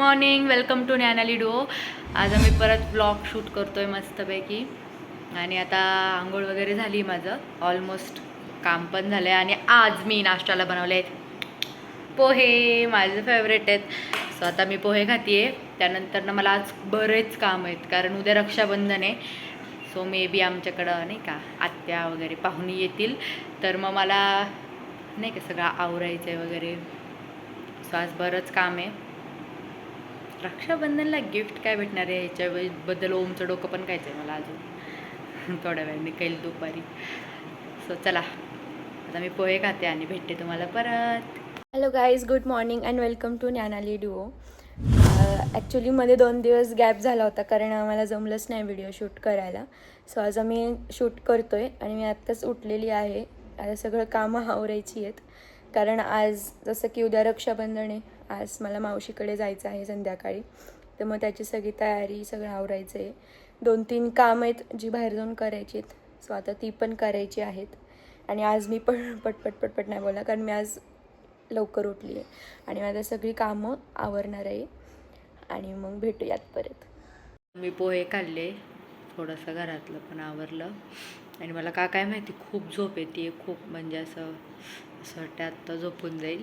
Morning, welcome to Gyanali duo. आज आम्ही परत ब्लॉग शूट करतोय मस्तपैकी. आणि आता आंघोळ वगैरे झाली, माझं ऑलमोस्ट काम पण झालं आहे. आणि आज मी नाश्त्याला बनवले आहेत पोहे, माझे फेवरेट आहेत. सो आता मी पोहे खाते आहे. त्यानंतर ना मला आज बरेच काम आहेत, कारण उद्या रक्षाबंधन आहे. सो मे बी आमच्याकडं नाही का आत्या वगैरे पाहुणी येतील, तर मग मला नाही का सगळं आवरायचं आहे वगैरे. सो आज बरंच काम आहे. रक्षाबंधनला गिफ्ट काय भेटणार आहे ह्याच्याबद्दल ओमचं डोकं पण खायचं आहे मला अजून. थोड्या वेळाने काही दुपारी. सो चला आता मी पोहे खाते आणि भेटते तुम्हाला परत. Hello guys, good morning and welcome to Gyanali duo. Actually मध्ये 2 दिवस गॅप झाला होता, कारण आम्हाला जमलंच नाही व्हिडिओ शूट करायला. सो आज आम्ही शूट करतो आहे आणि मी आत्ताच उठलेली आहे. आता सगळं कामं आवरायची आहेत, कारण आज जसं की उद्या रक्षाबंधन आहे. आज मला मावशीकडे जायचं आहे संध्याकाळी, तर मग त्याची सगळी तयारी सगळं आवरायचं आहे. 2-3 कामं आहेत जी बाहेर जाऊन करायची आहेत. सो आता ती पण करायची आहेत. आणि आज मी पण पटपट नाही बोलणार, कारण मी आज लवकर उठली आहे आणि माझं सगळी कामं आवरणार आहे. आणि मग भेटूयात परत. मी पोहे खाल्ले, थोडंसं घरातलं पण आवरलं. आणि मला काय माहिती खूप झोप येते, खूप म्हणजे असं वाटतं आत्ता झोपून जाईल,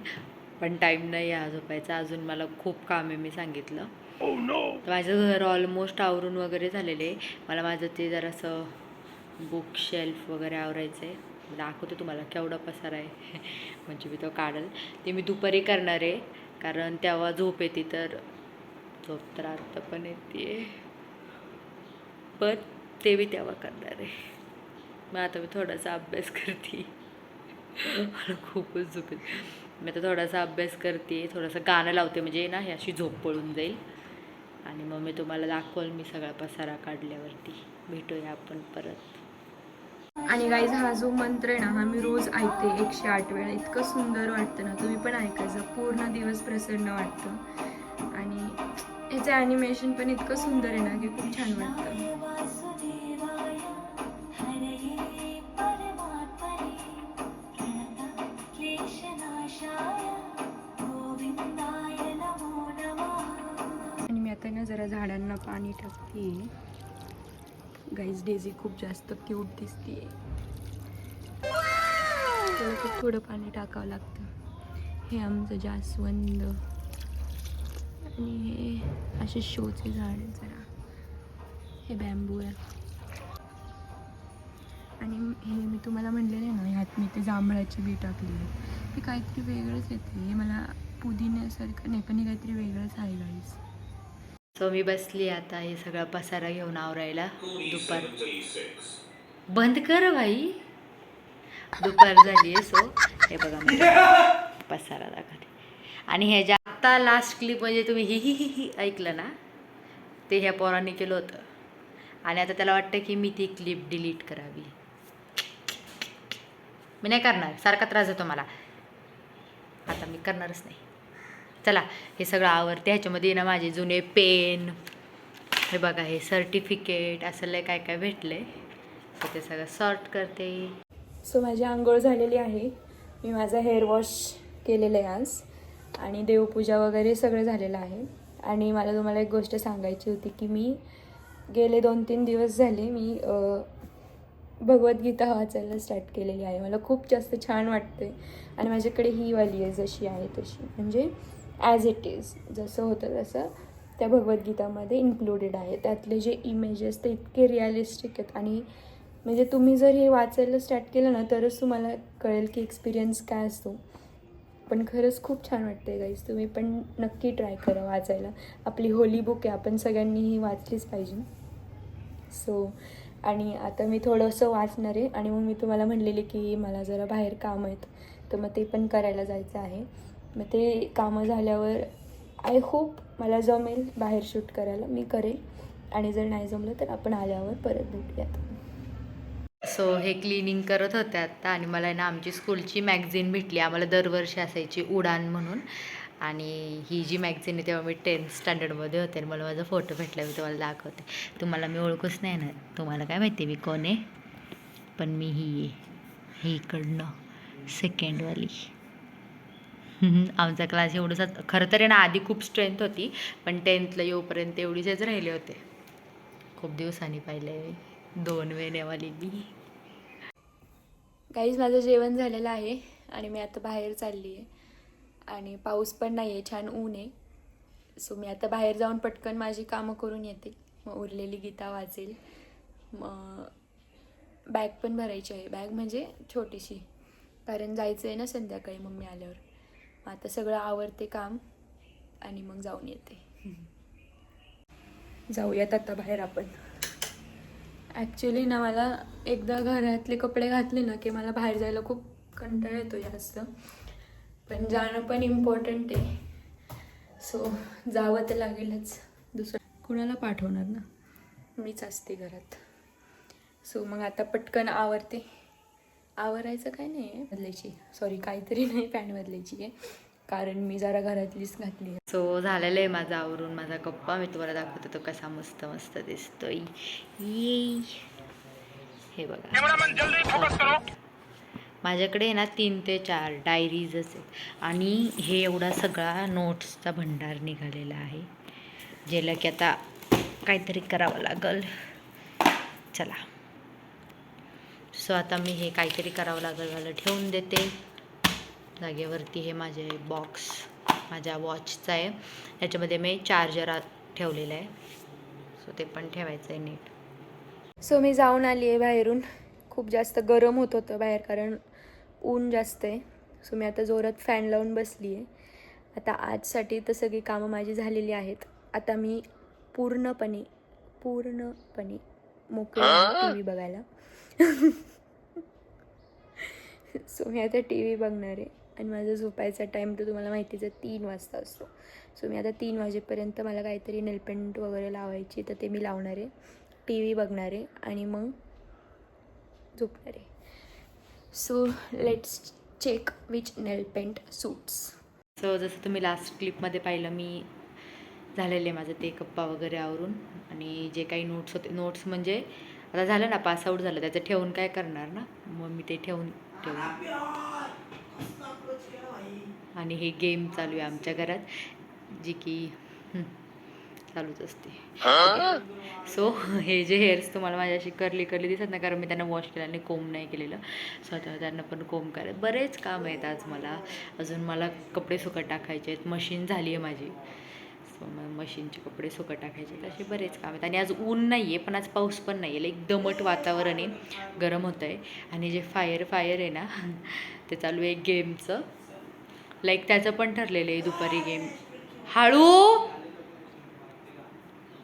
पण टाईम नाही आहे झोपायचा. अजून मला खूप काम आहे, मी सांगितलं. माझं घर ऑलमोस्ट आवरून वगैरे झालेले आहे. मला माझं ते जरासं बुक शेल्फ वगैरे आवरायचं आहे. दाखवते तुम्हाला केवढा पसारा आहे. म्हणजे मी तो काढेल, ते मी दुपारी करणार आहे, कारण तेव्हा झोप येते. तर झोप तर आत्ता पण येते, पण ते मी तेव्हा करणार आहे. मग आता मी थोडासा अभ्यास करते. मला खूपच झोप येते. मी आता थोडासा अभ्यास करते, थोडंसं गाणं लावते, म्हणजे ना ही अशी झोप पळून जाईल. आणि मग मी तुम्हाला दाखवल मी सगळा पसारा काढल्यावरती. भेटूया आपण परत. आणि गाईज, हा जो मंत्र आहे ना, हा मी रोज ऐकते 108 वेळा. इतकं सुंदर वाटतं ना, तुम्ही पण ऐकायचं. पूर्ण दिवस प्रसन्न वाटतं आणि याचं ॲनिमेशन पण इतकं सुंदर आहे ना की खूप छान वाटतं. आणि मी आता ना जरा झाडांना पाणी टाकते. गाईज, डेझी खूप जास्त क्यूट दिसते. त्याला खूप थोडं पाणी टाकावं लागतं. हे आमचं जास्वंद आणि हे असे शोचे झाड आहे. जरा हे बॅम्बू आहे. आणि हे मी तुम्हाला म्हणलेले ना, ह्यात मी ते जांभळाची बी टाकली आहे. हे काहीतरी वेगळंच येते. हे मला पुदिन्यासारखं नाही, पण हे काहीतरी वेगळंच आहे गाईज. सो मी बसली आता हे सगळा पसारा घेऊन आवरायला. दुपार बंद कर भाई, दुपार झाली आहे. सो हे बघा मी पसारा दाखवते. आणि हे ज्या आत्ता लास्ट क्लिप म्हणजे तुम्ही ही ऐकलं ना, ते ह्या पोरांनी केलं होतं. आणि आता त्याला वाटतं की मी ती क्लिप डिलीट करावी. मी नाही करणार, सारखा त्रास देतो मला. आता मी करणारच नाही. चला हे सगळं आवरते. ह्याच्यामध्ये ना माझे जुने पेन, हे बघा हे सर्टिफिकेट, असं लय काय काय भेटले. तर ते सगळं सॉर्ट करते. सो माझी आंघोळ झालेली आहे. मी माझा हेअर वॉश केलेलं आहे आज आणि देवपूजा वगैरे सगळं झालेलं आहे. आणि मला तुम्हाला एक गोष्ट सांगायची होती की मी गेले 2-3 दिवस झाले मी भगवद्गीता वाचायला स्टार्ट केलेली आहे. मला खूप जास्त छान वाटते. आणि माझ्याकडे ही वाली आहे, जशी आहे तशी, म्हणजे ॲज इट इज, जसं होतं तसं त्या भगवद्गीतामध्ये इन्क्लुडेड आहे. त्यातले जे इमेजेस ते इतके रिअलिस्टिक आहेत. आणि म्हणजे तुम्ही जर हे वाचायला स्टार्ट केलं ना, तरच तुम्हाला कळेल की एक्सपिरियन्स काय असतो. पण खरंच खूप छान वाटते गाईज. तुम्ही पण नक्की ट्राय करा वाचायला. आपली होली बुक आहे, आपण सगळ्यांनी ही वाचलीच पाहिजे. सो आणि आता मी थोडंसं वाचणार आहे आणि मग मी तुम्हाला म्हणलेले की मला जरा बाहेर कामं आहेत, तर मग ते पण करायला जायचं आहे. मग ते कामं झाल्यावर आय होप मला जमेल बाहेर शूट करायला, मी करेल. आणि जर नाही जमलं तर आपण आल्यावर परत भेटूयात. सो हे क्लिनिंग करत होते आत्ता. आणि मला ना आमची स्कूलची मॅगझिन भेटली. आम्हाला दरवर्षी असायची उडान म्हणून. आणि ही जी मॅगझिन आहे तेव्हा मी 10th स्टँडर्डमध्ये होते. आणि मला माझा फोटो भेटला, मी तुम्हाला दाखवते. तुम्हाला मी ओळखूच नाही ना, तुम्हाला काय माहिती मी कोण आहे, पण मी ही आहे, ही इकडनं सेकंडवाली. आमचा क्लास एवढंच खरं तर आहे ना, आधी खूप स्ट्रेंथ होती, पण 10th येऊपर्यंत एवढीच राहिले होते. खूप दिवसांनी पाहिले 2 वेण्यावाली मी. काहीच माझं जेवण झालेलं आहे आणि मी आता बाहेर चालली आहे आणि पाऊस पण नाही आहे, छान ऊन आहे. सो मी आता बाहेर जाऊन पटकन माझी कामं करून येते, मग उरलेली गीता वाचेल. मग बॅग पण भरायची आहे, बॅग म्हणजे छोटीशी, कारण जायचं आहे ना संध्याकाळी मम्मी आल्यावर. मग आता सगळं आवरते काम आणि मग जाऊन येते. जाऊयात आता बाहेर आपण. ॲक्च्युली ना मला एकदा घरातले कपडे घातले ना की मला बाहेर जायला खूप कंटाळा येतो जास्त, पण जाणं पण इम्पॉर्टंट आहे. सो जावं तर लागेलच, दुसरं कुणाला पाठवणार ना, मीच असते घरात. सो मग आता पटकन आवरायचं काय नाही आहे, बदलायची, सॉरी काहीतरी नाही, पॅन्ट बदलायची आहे, कारण मी जरा घरातलीच घातली आहे. सो झालेलं आहे माझं आवरून, माझा कप्पा मी तुम्हाला दाखवते तो कसा मस्त मस्त दिसतोय. ये हे बघा, माझ्याकडे ना 3 ते 4 डायरीजच आहेत आणि हे एवढा सगळा नोट्सचा भंडार निघालेला आहे, ज्याला की आता काहीतरी करावं लागल. चला, सो आता मी हे काहीतरी करावं लागल मला ठेवून देते जागेवरती. हे माझे बॉक्स माझ्या वॉचचा आहे, याच्यामध्ये मी चार्जर ठेवलेलं आहे, सो ते पण ठेवायचं आहे नीट. सो मी जाऊन आली आहे बाहेरून, खूप जास्त गरम होत होतं बाहेर कारण ऊन जास्त आहे. सो मी आता जोरात फॅन लावून बसली आहे. आता आजसाठी तर सगळी कामं माझी झालेली आहेत. आता मी पूर्णपणे मोकळी टी व्ही बघायला. सो मी आता टी व्ही बघणार आहे आणि माझा झोपायचा टाईम तर तुम्हाला माहितीच आहे 3 वाजता असतो. सो मी आता 3 वाजेपर्यंत मला काहीतरी नेलपेंट वगैरे लावायची तर ते मी लावणार आहे, टी व्ही बघणार आहे आणि मग झोपणार आहे. So let's check which nail paint suits. So जसं तुम्ही लास्ट क्लिपमध्ये पाहिलं, मी झालेले माझं ते कप्पा वगैरे आवरून, आणि जे काही नोट्स होते, नोट्स म्हणजे आता झालं ना, पासआउट झालं, त्याचं ठेवून काय करणार ना, मग मी ते ठेवून आणि हे गेम चालू आहे आमच्या घरात, जी की चालूच असते. सो हे जे हेअर्स तुम्हाला माझ्याशी करली दिसत ना, कारण मी त्यांना वॉश केलं आणि कोंब नाही केलेलं. सो आता त्यांना पण कोंब करायचं, बरेच काम आहेत आज मला. अजून मला कपडे सुकत टाकायचे आहेत, मशीन झाली आहे माझी, सो मग मशीनचे कपडे सुकत टाकायचे आहेत, असे बरेच काम आहेत. आणि आज ऊन नाही आहे, पण आज पाऊस पण नाही आहे, एक दमट वातावरण आहे, गरम होतं आहे. आणि जे फायर आहे ना ते चालू आहे गेमचं, लाईक त्याचं पण ठरलेलं आहे दुपारी गेम.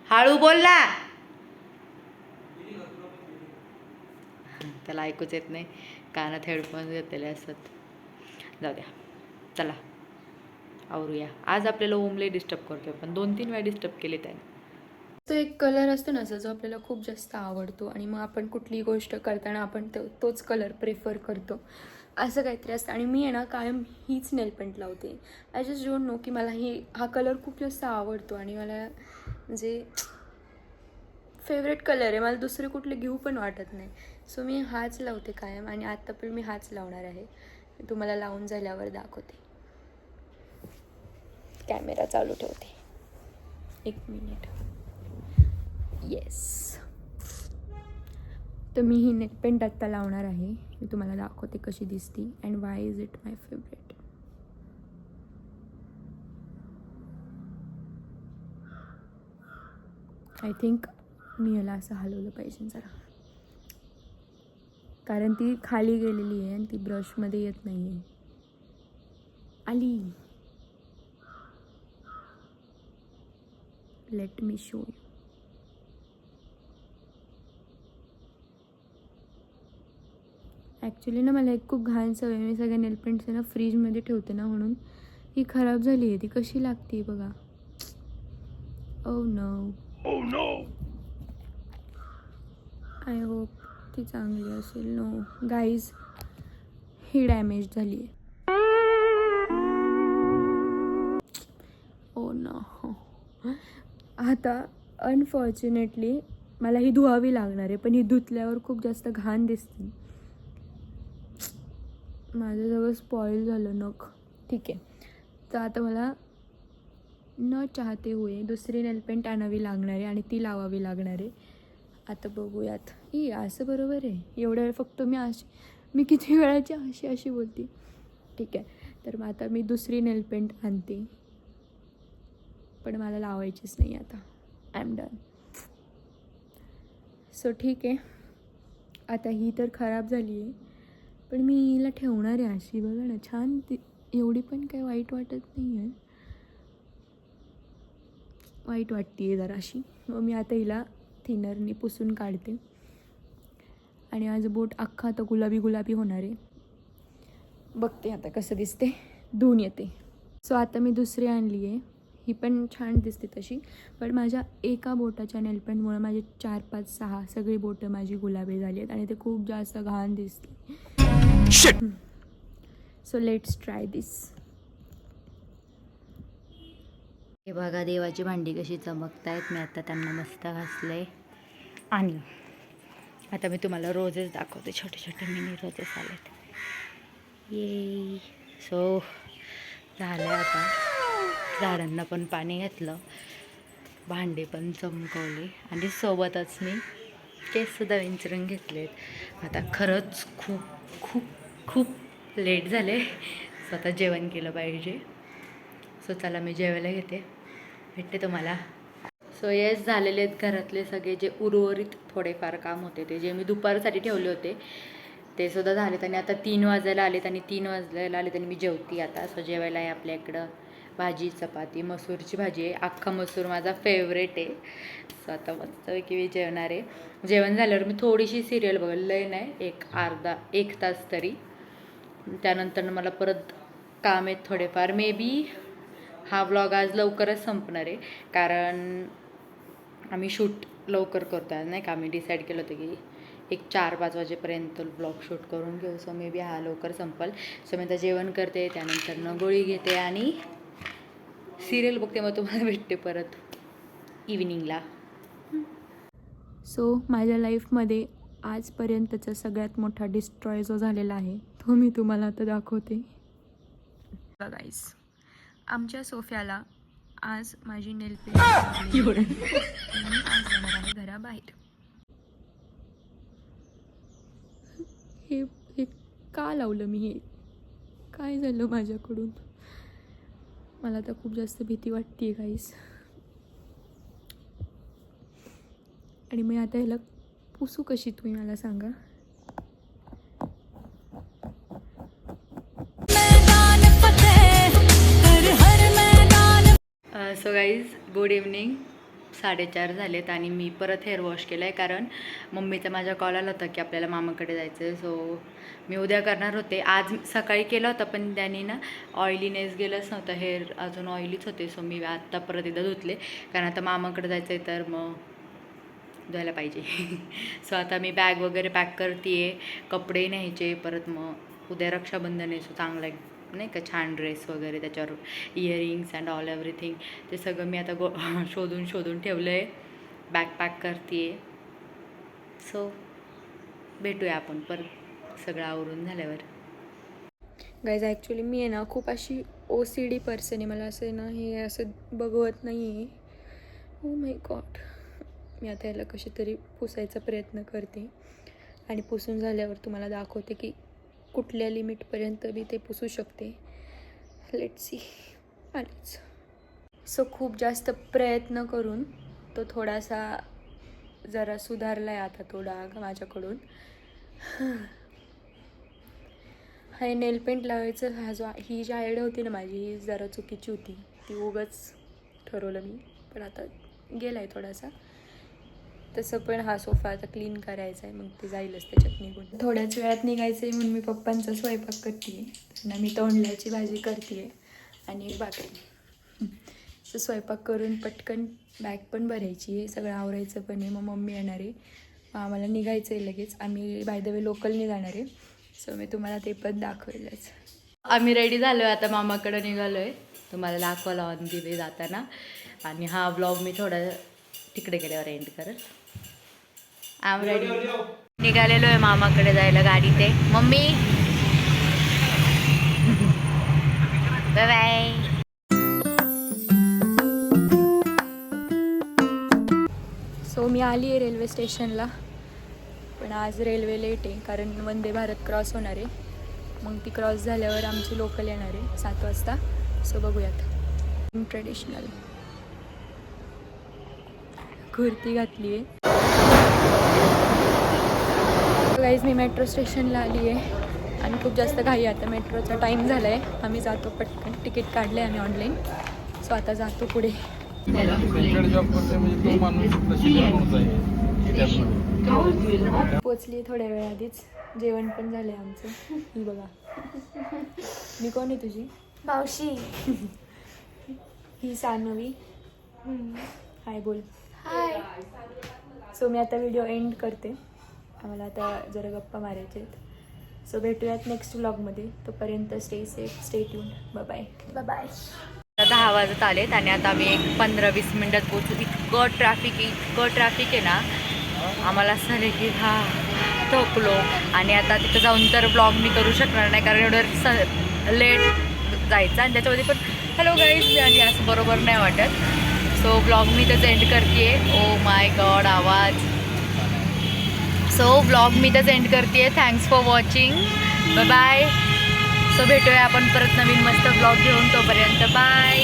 हळू बोल ना, त्याला ऐकूच येत नाही, कानात हेडफोन घेतलेले असतात. जाऊ द्या, चला आवरूया. आज आपल्याला ओमले डिस्टर्ब करतोय, पण 2-3 वेळा डिस्टर्ब केले त्याने. तो एक कलर असतो ना जो आपल्याला खूप जास्त आवडतो आणि मग आपण कुठलीही गोष्ट करताना आपण तोच कलर प्रेफर करतो, असं काहीतरी असतं. आणि मी आहे ना कायम हीच नेलपेंट लावते. आय जस्ट डोंट नो की मला हा कलर खूप जास्त आवडतो आणि मला म्हणजे फेवरेट कलर आहे, मला दुसरे कुठले घेऊ पण वाटत नाही. सो मी हाच लावते कायम आणि आता पण मी हाच लावणार आहे. मी तुम्हाला लावून झाल्यावर दाखवते. कॅमेरा चालू ठेवते, 1 मिनिट. येस, तर मी ही नेलपेंट आत्ता लावणार आहे. मी तुम्हाला दाखवते कशी दिसती and why is it my favourite. I think मी याला असं हलवलं पाहिजे जरा, कारण ती खाली गेलेली आहे आणि ती ब्रशमध्ये येत नाही आहे. आली, let me show you. Actually ना मला एक खूप घाण सवय, मी सगळ्या नेलपेंट्स ना फ्रीजमध्ये ठेवते ना, म्हणून ही खराब झाली आहे. ती कशी लागते बघा. ओ नो, आय होप ती चांगली असेल. नो गाईज, ही डॅमेज झाली आहे. ओ नो, आता अनफॉर्च्युनेटली मला ही धुवावी लागणार आहे, पण ही धुतल्यावर खूप जास्त घाण दिसते. माझं सगळं स्पॉईल झालं नख. ठीक आहे, तर आता मला न चाहते हुए दुसरी नेलपेंट आणावी लागणार आहे आणि ती लावावी लागणार आहे. आता बघूयात. असं बरोबर आहे. एवढ्या वेळ फक्त मी किती वेळाची अशी बोलते. ठीक आहे, तर मग आता मी दुसरी नेलपेंट आणते, पण मला लावायचीच नाही आता. I am done. सो ठीक आहे. आता ही तर खराब झाली आहे, पण मी हिला ठेवणार आहे अशी. बघा ना, छान ती, एवढी पण काही वाईट वाटत नाही आहे. वाईट वाटते आहे जराशी. मग मी आता हिला थिनरनी पुसून काढते आणि माझं बोट अख्खा आता गुलाबी गुलाबी होणार आहे. बघते आता कसं दिसते, धुवून येते. सो आता मी दुसरी आणली आहे. ही पण छान दिसते तशी, पण माझ्या एका बोटाच्या नेलपेंटमुळे माझे 4, 5, 6 सगळी बोटं माझी गुलाबी झाली आहेत आणि ते खूप जास्त घाण दिसते. सो लेट्स ट्राय दिस. हे बघा देवाची भांडी कशी चमकत आहेत. मी आता त्यांना मस्त घासले आणि आता मी तुम्हाला रोजेस दाखवते. छोटे छोटे मिनी रोजेस आलेत. ये सो झालं आता. झाडांना पण पाणी घातलं, भांडे पण चमकवले आणि सोबतच मी केससुद्धा विंचरून घेतलेत. आता खरंच खूप खूप खूप लेट झाले. स्वतः जेवण केलं पाहिजे. सो चला मी जेवायला घेते, भेटते तुम्हाला. सो येस, झालेले आहेत घरातले सगळे जे उर्वरित थोडेफार काम होते ते जे मी दुपारसाठी ठेवले होते ते सुद्धा झालेत. आणि आता 3 वाजायला आलेत आणि 3 वाजलेला आलेत आणि मी जेवती आता. सो जेवायला आहे आपल्या इकडं भाजी, चपाती, मसूरची भाजी आहे. अख्खा मसूर माझा फेवरेट आहे. सो आता मस्तपैकी मी जेवणार आहे. जेवण झाल्यावर मी थोडीशी सिरियल बघेल, लय नाही, एक तास तरी. त्यानंतर मला परत काम आहेत थोडेफार. मे बी हा व्लॉग आज लवकरच संपणार आहे, कारण आम्ही शूट लवकर करतो आहे नाही का. आम्ही डिसाईड केलं होतं की एक 4-5 वाजेपर्यंत ब्लॉग शूट करून घेऊ. सो मे बी हा लवकर संपल. सो मी आता जेवण करते, त्यानंतर गोळी घेते आणि सिरियल बघते. मग तुम्हाला भेटते परत इव्हिनिंगला. सो माझ्या लाईफमध्ये आजपर्यंतचा सगळ्यात मोठा डिस्ट्रॉय जो झालेला आहे तो मी तुम्हाला आता दाखवते. गाईस, आमच्या सोफ्याला आज माझी नेलपेंट आज जाणार आहे घराबाहेर. हे का लावलं मी? हे काय झालं माझ्याकडून? मला तर खूप जास्त भीती वाटते गाईस. आणि मी आता ह्याला पुसू कशी, तुम्ही मला सांगा. So guys, good evening. 4:30 झालेत आणि मी परत हेअर वॉश केलं आहे, कारण मम्मीचा माझ्या कॉल आला होता की आपल्याला मामाकडे जायचं आहे. सो मी उद्या करणार होते. आज सकाळी केलं होतं, पण त्यांनी ना ऑइलीनेस गेलंच नव्हतं. हेअर अजून ऑइलीच होते. सो मी आत्ता परत एकदा धुतले, कारण आता मामाकडे जायचं आहे तर मग धुवायला पाहिजे. सो आता मी बॅग वगैरे पॅक करते आहे, कपडे न्यायचे. परत मग उद्या रक्षाबंधन आहे. सो चांगला नाही का छान ड्रेस वगैरे, त्याच्यावर इयरिंग्स अँड ऑल एव्हरीथिंग, ते सगळं मी आता शोधून ठेवलं आहे. बॅग पॅक करते आहे. सो भेटूया आपण परत सगळं आवरून झाल्यावर. गाईज, ॲक्च्युली मी आहे ना खूप अशी OCD पर्सन आहे. मला असं आहे ना, हे असं बघवत नाही आहे. ओ माय गॉड. मी आता याला कशी तरी पुसायचा प्रयत्न करते आणि पुसून झाल्यावर तुम्हाला दाखवते की कुठल्या लिमिटपर्यंत मी ते पुसू शकते. Let's see. आलीच. सो खूप जास्त प्रयत्न करून तो थोडासा जरा सुधारला आहे आता तो डाग माझ्याकडून. हा नेलपेंट लावायचं ही जी आयडिया होती ना माझी, ही जरा चुकीची होती. ती उगाच ठरवलं मी, पण आता गेला आहे थोडासा. तसं पण हा सोफा आता क्लीन करायचा आहे, मग ते जाईलच त्याच्यात निघून. थोड्याच वेळात निघायचं आहे म्हणून मी पप्पांचा स्वयंपाक करते आहे. त्यांना मी तोंडल्याची भाजी करते आहे आणि भाकरी. तर स्वयंपाक करून पटकन बॅग पण भरायची आहे, सगळं आवरायचं पण आहे. मग मम्मी येणार आहे, आम्हाला निघायचं आहे लगेच. आम्ही बाय द वे लोकलने जाणार आहे. सो मी तुम्हाला ते पण दाखवेलच. आम्ही रेडी झालो आहे, आता मामाकडे निघालो आहे. तुम्हाला दाखवायला ऑन दिले जाताना. आणि हा ब्लॉग मी थोडा तिकडे गेल्यावर एंड करत. आम रेडी निघालेलो आहे मामाकडे जायला गाडीत आहे. Mummy bye bye. मी आली आहे रेल्वे स्टेशनला, पण आज रेल्वे लेट आहे कारण वंदे भारत क्रॉस होणार आहे. मग ती क्रॉस झाल्यावर आमची लोकल येणार आहे 7 वाजता. सो बघूयात. ट्रेडिशनल कुर्ती घातली आहे. गाईज मी मेट्रो स्टेशनला आली आहे आणि खूप जास्त घाई. आता मेट्रोचा टाईम झाला आहे. आम्ही जातो पटकन. तिकीट काढले आम्ही ऑनलाईन. सो आता जातो पुढे. पोचली थोड्या वेळ आधीच. जेवण पण झालं आहे आमचं. ही बघा. मी कोण आहे तुझी मावशी. ही सानवी. हाय बोल. हाय. सो मी आता व्हिडिओ एंड करते. आम्हाला आता जरा गप्पा मारायचे आहेत. सो भेटूयात नेक्स्ट व्लॉगमध्ये. तोपर्यंत stay safe, stay tune. Bye bye. 10 वाजत आलेत आणि आता आम्ही एक 15-20 मिनटात पोहोचू. इतकं ट्रॅफिक आहे ना. आम्हाला असं झालं की थकलो. आणि आता तिथं जाऊन तर ब्लॉग मी करू शकणार नाही कारण एवढं लेट जायचं आणि त्याच्यामध्ये पण हॅलो गाईज आणि असं बरोबर नाही वाटत. सो ब्लॉग मी इथंच एंड करते. ओ माय गॉड आवाज. सो ब्लॉग मी इथंच एंड करते. Thanks for watching. Bye. So भेटूया आपण परत नवीन मस्त ब्लॉग घेऊन. तोपर्यंत बाय.